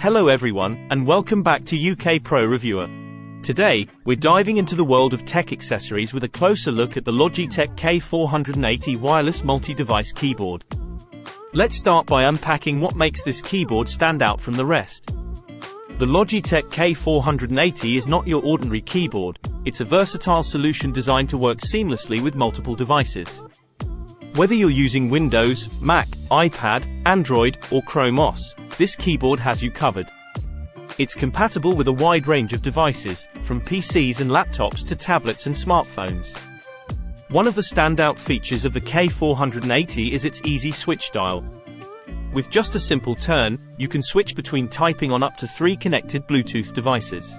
Hello everyone, and welcome back to UK Pro Reviewer. Today, we're diving into the world of tech accessories with a closer look at the Logitech K480 wireless multi-device keyboard. Let's start by unpacking what makes this keyboard stand out from the rest. The Logitech K480 is not your ordinary keyboard, it's a versatile solution designed to work seamlessly with multiple devices. Whether you're using Windows, Mac, iPad, Android, or Chrome OS, this keyboard has you covered. It's compatible with a wide range of devices, from PCs and laptops to tablets and smartphones. One of the standout features of the K480 is its easy switch dial. With just a simple turn, you can switch between typing on up to 3 connected Bluetooth devices.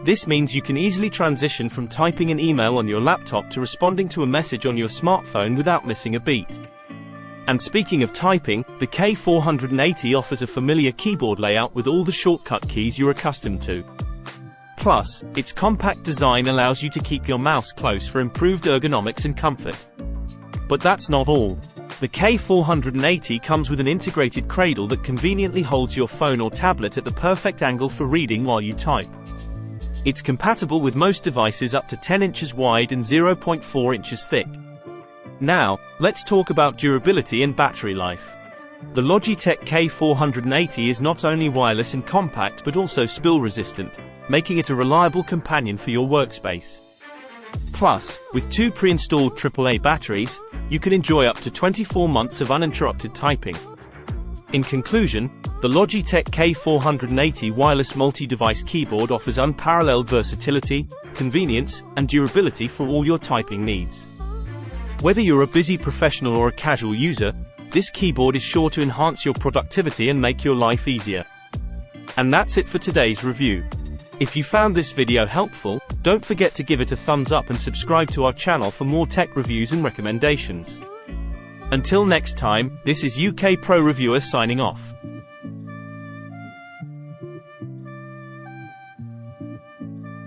This means you can easily transition from typing an email on your laptop to responding to a message on your smartphone without missing a beat. And speaking of typing, the K480 offers a familiar keyboard layout with all the shortcut keys you're accustomed to. Plus, its compact design allows you to keep your mouse close for improved ergonomics and comfort. But that's not all. The K480 comes with an integrated cradle that conveniently holds your phone or tablet at the perfect angle for reading while you type. It's compatible with most devices up to 10 inches wide and 0.4 inches thick. Now, let's talk about durability and battery life. The Logitech K480 is not only wireless and compact but also spill-resistant, making it a reliable companion for your workspace. Plus, with 2 pre-installed AAA batteries, you can enjoy up to 24 months of uninterrupted typing. In conclusion, the Logitech K480 wireless multi-device keyboard offers unparalleled versatility, convenience, and durability for all your typing needs. Whether you're a busy professional or a casual user, this keyboard is sure to enhance your productivity and make your life easier. And that's it for today's review. If you found this video helpful, don't forget to give it a thumbs up and subscribe to our channel for more tech reviews and recommendations. Until next time, this is UK Pro Reviewer signing off.